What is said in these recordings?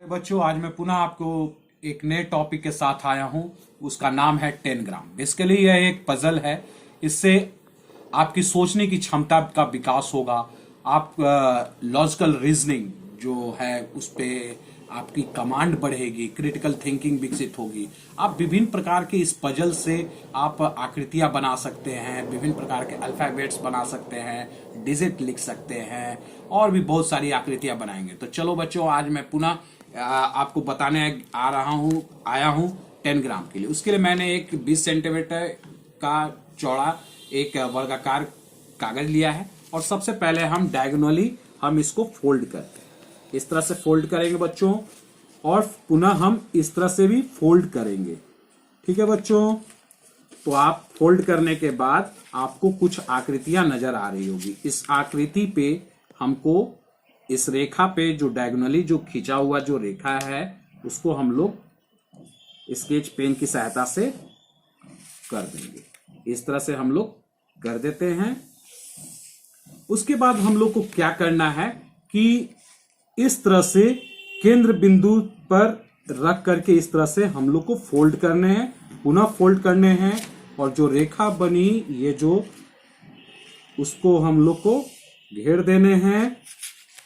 बच्चों, आज मैं पुनः आपको एक नए टॉपिक के साथ आया हूं। उसका नाम है 10 ग्राम। बेसिकली यह एक पजल है। इससे आपकी सोचने की क्षमता का विकास होगा। आप लॉजिकल रीजनिंग जो है उस पे आपकी कमांड बढ़ेगी, क्रिटिकल थिंकिंग विकसित होगी। आप विभिन्न प्रकार के इस पजल से आप आकृतियां बना सकते हैं, विभिन्न प्रकार के अल्फाबेट्स बना सकते हैं, डिजिट लिख सकते हैं और भी बहुत सारी आकृतियां बनाएंगे। तो चलो बच्चों, आज मैं पुनः आपको बताने आया हूं 10 ग्राम के लिए। उसके लिए मैंने एक 20 सेंटीमीटर का चौड़ा एक वर्गाकार कागज लिया है और सबसे पहले हम डायगोनली हम इसको फोल्ड करते हैं। इस तरह से फोल्ड करेंगे बच्चों और पुनः हम इस तरह से भी फोल्ड करेंगे। ठीक है बच्चों, तो आप फोल्ड करने के बाद आपको कुछ आकृतियां नजर आ रही होगी। इस आकृति पे हमको इस रेखा पे जो डायगोनली जो खींचा हुआ जो रेखा है उसको हम लोग स्केच पेन की सहायता से कर देंगे। इस तरह से हम लोग कर देते हैं। उसके बाद हम लोग को क्या करना है कि इस तरह से केंद्र बिंदु पर रख करके इस तरह से हम लोग को फोल्ड करने हैं, पुनः फोल्ड करने हैं और जो रेखा बनी ये जो उसको हम लोग को घेर देने हैं।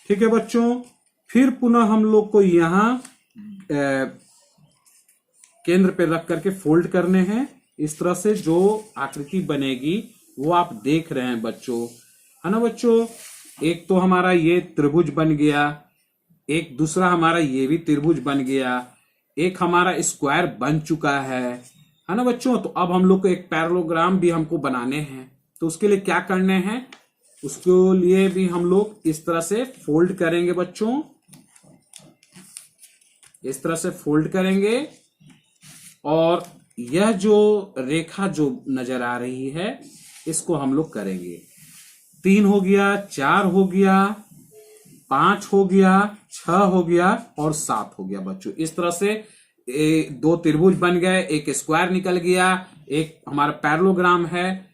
ठीक है बच्चों, फिर पुनः हम लोग को यहां केंद्र पे रख करके फोल्ड करने हैं। इस तरह से जो आकृति बनेगी वो आप देख रहे हैं बच्चों, है ना बच्चों। एक तो हमारा ये त्रिभुज बन गया, एक दूसरा हमारा ये भी त्रिभुज बन गया, एक हमारा स्क्वायर बन चुका है ना बच्चों। तो अब हम लोग को एक पैरेललोग्राम भी हमको बनाने हैं। तो उसके लिए क्या करने हैं, उसके लिए भी हम लोग इस तरह से फोल्ड करेंगे बच्चों। इस तरह से फोल्ड करेंगे और यह जो रेखा जो नजर आ रही है इसको हम लोग करेंगे। 3 हो गया, 4 हो गया, 5 हो गया, 6 हो गया और 7 हो गया बच्चों। इस तरह से 2 त्रिभुज बन गए, एक स्क्वायर निकल गया, एक हमारा पैरेललोग्राम है।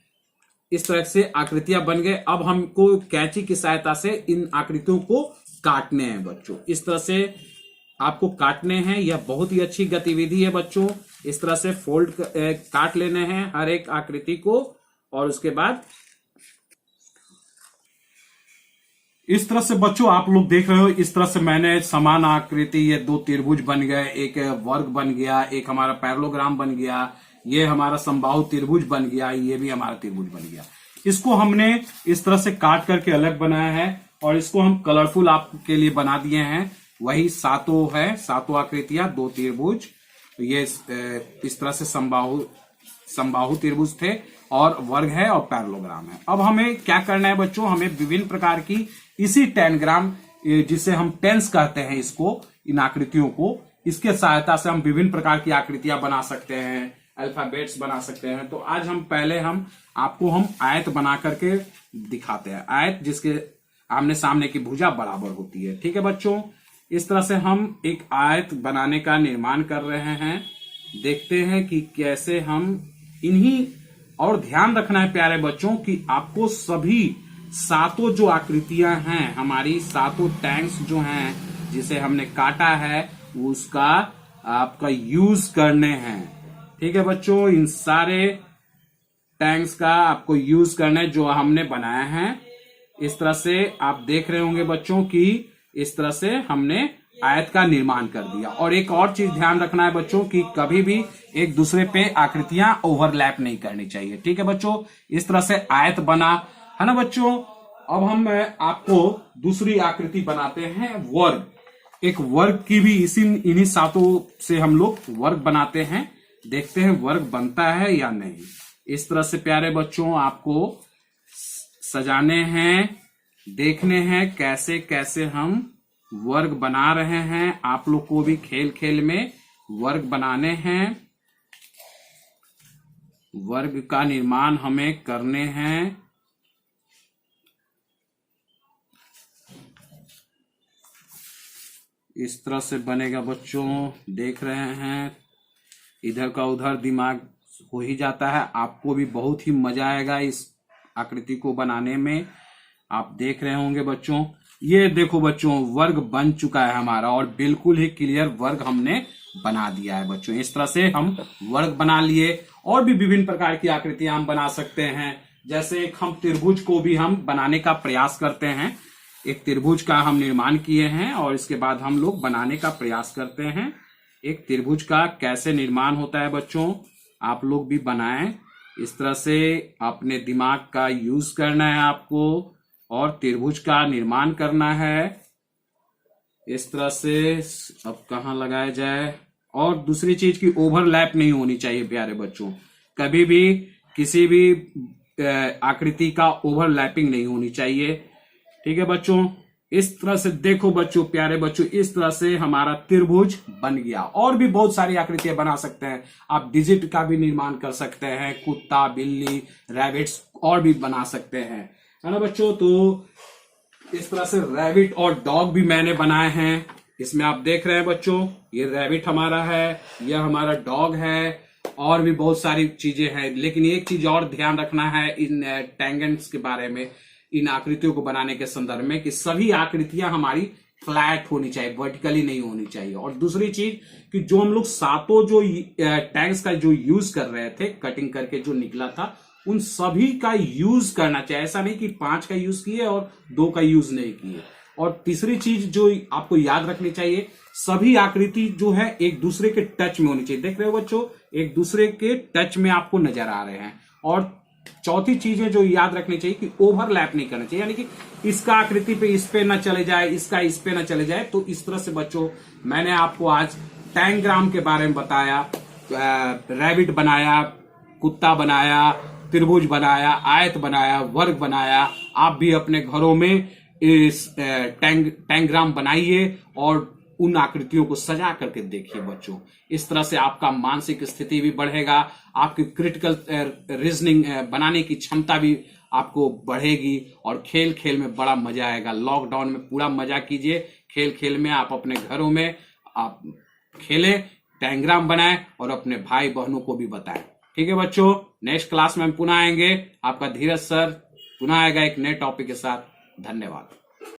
इस तरह से आकृतियां बन गए। अब हमको कैंची की सहायता से इन आकृतियों को काटने हैं बच्चों। इस तरह से आपको काटने हैं। यह बहुत ही अच्छी गतिविधि है बच्चों। इस तरह से फोल्ड काट लेने हैं हर एक आकृति को और उसके बाद इस तरह से बच्चों आप लोग देख रहे हो। इस तरह से मैंने समान आकृति, ये 2 त्रिभुज बन गए, एक वर्ग बन गया, एक हमारा पैरेललोग्राम बन गया, ये हमारा समबाहु त्रिभुज बन गया, ये भी हमारा त्रिभुज बन गया। इसको हमने इस तरह से काट करके अलग बनाया है और इसको हम कलरफुल आपके लिए बना दिए हैं। वही सातों है, सातों आकृतियां, 2 त्रिभुज, ये इस तरह से समबाहु त्रिभुज थे और वर्ग है और पैरेललोग्राम है। अब हमें क्या करना है बच्चों, हमें विभिन्न प्रकार की इसी 10 ग्राम जिसे हम टेंस कहते हैं इसको, इन आकृतियों को, इसके सहायता से हम विभिन्न प्रकार की आकृतियां बना सकते हैं, अल्फाबेट्स बना सकते हैं। तो आज हम आपको आयत बना करके दिखाते हैं। आयत जिसके आमने सामने की भुजा बराबर होती है। ठीक है बच्चों, इस तरह से हम एक आयत बनाने का निर्माण कर रहे हैं। देखते हैं कि कैसे हम इन्हीं, और ध्यान रखना है प्यारे बच्चों कि आपको सभी सातों जो आकृतियां हैं, हमारी सातों टैंक्स जो हैं जिसे हमने काटा है, उसका आपका यूज करने हैं। ठीक है बच्चों, इन सारे टैंक्स का आपको यूज करना है जो हमने बनाया है। इस तरह से आप देख रहे होंगे बच्चों कि इस तरह से हमने आयत का निर्माण कर दिया। और एक और चीज ध्यान रखना है बच्चों कि कभी भी एक दूसरे पे आकृतियां ओवरलैप नहीं करनी चाहिए। ठीक है बच्चों, इस तरह से आयत बना, है ना बच्चों। अब हम आपको दूसरी आकृति बनाते हैं, वर्ग। एक वर्ग की भी इन्हीं सातों से हम लोग वर्ग बनाते हैं। देखते हैं वर्ग बनता है या नहीं। इस तरह से प्यारे बच्चों आपको सजाने हैं, देखने हैं कैसे कैसे हम वर्ग बना रहे हैं। आप लोग को भी खेल खेल में वर्ग बनाने हैं, वर्ग का निर्माण हमें करने हैं। इस तरह से बनेगा बच्चों, देख रहे हैं। इधर का उधर दिमाग हो ही जाता है। आपको भी बहुत ही मजा आएगा इस आकृति को बनाने में। आप देख रहे होंगे बच्चों। ये देखो बच्चों, वर्ग बन चुका है हमारा और बिल्कुल ही क्लियर वर्ग हमने बना दिया है बच्चों। इस तरह से हम वर्ग बना लिए। और भी विभिन्न प्रकार की आकृतियां हम बना सकते हैं। जैसे एक हम त्रिभुज को भी हम बनाने का प्रयास करते हैं। एक त्रिभुज का हम निर्माण किए हैं और इसके बाद हम लोग बनाने का प्रयास करते हैं। एक त्रिभुज का कैसे निर्माण होता है बच्चों, आप लोग भी बनाएं। इस तरह से अपने दिमाग का यूज करना है आपको और त्रिभुज का निर्माण करना है। इस तरह से अब कहाँ लगाया जाए। और दूसरी चीज की ओवरलैप नहीं होनी चाहिए प्यारे बच्चों। कभी भी किसी भी आकृति का ओवरलैपिंग नहीं होनी चाहिए। ठीक है बच्चों। इस तरह से देखो बच्चों, प्यारे बच्चों, इस तरह से हमारा त्रिभुज बन गया। और भी बहुत सारी आकृतियां बना सकते हैं आप। डिजिट का भी निर्माण कर सकते हैं, कुत्ता, बिल्ली, रैबिट्स और भी बना सकते हैं, है ना बच्चों। तो इस तरह से रैबिट और डॉग भी मैंने बनाए हैं। इसमें आप देख रहे हैं बच्चों, ये रैबिट हमारा है, यह हमारा डॉग है और भी बहुत सारी चीजें हैं। लेकिन एक चीज और ध्यान रखना है इन टैंजेंट्स के बारे में, इन आकृतियों को बनाने के संदर्भ में, कि सभी आकृतियां हमारी फ्लैट होनी चाहिए, वर्टिकली नहीं होनी चाहिए। और दूसरी चीज कि जो हम लोग सातों जो टैग्स का जो यूज कर रहे थे, कटिंग करके जो निकला था, उन सभी का यूज करना चाहिए। ऐसा नहीं कि 5 का यूज किए और 2 का यूज नहीं किए। और तीसरी चीज जो आपको याद रखनी चाहिए, सभी आकृति जो है एक दूसरे के टच में होनी चाहिए। देख रहे हो बच्चों, एक दूसरे के टच में आपको नजर आ रहे हैं। और चौथी चीजें जो याद रखनी चाहिए कि ओवरलैप नहीं करना चाहिए, यानी कि इसका आकृति पे इस पे ना चले जाए, इसका इस पे ना चले जाए। तो इस तरह से बच्चों मैंने आपको आज टैंग्राम के बारे में बताया। रैबिट बनाया, कुत्ता बनाया, त्रिभुज बनाया, आयत बनाया, वर्ग बनाया। आप भी अपने घरों में इस टैंग्राम बनाइए और उन आकृतियों को सजा करके देखिए बच्चों। इस तरह से आपका मानसिक स्थिति भी बढ़ेगा, आपकी क्रिटिकल रीजनिंग बनाने की क्षमता भी आपको बढ़ेगी और खेल खेल में बड़ा मजा आएगा। लॉकडाउन में पूरा मजा कीजिए। खेल खेल में आप अपने घरों में आप खेलें, टैंग्राम बनाएं और अपने भाई बहनों को भी बताएं। ठीक है बच्चों, नेक्स्ट क्लास में हम पुनः आएंगे। आपका धीरज सर पुनः आएगा एक नए टॉपिक के साथ। धन्यवाद।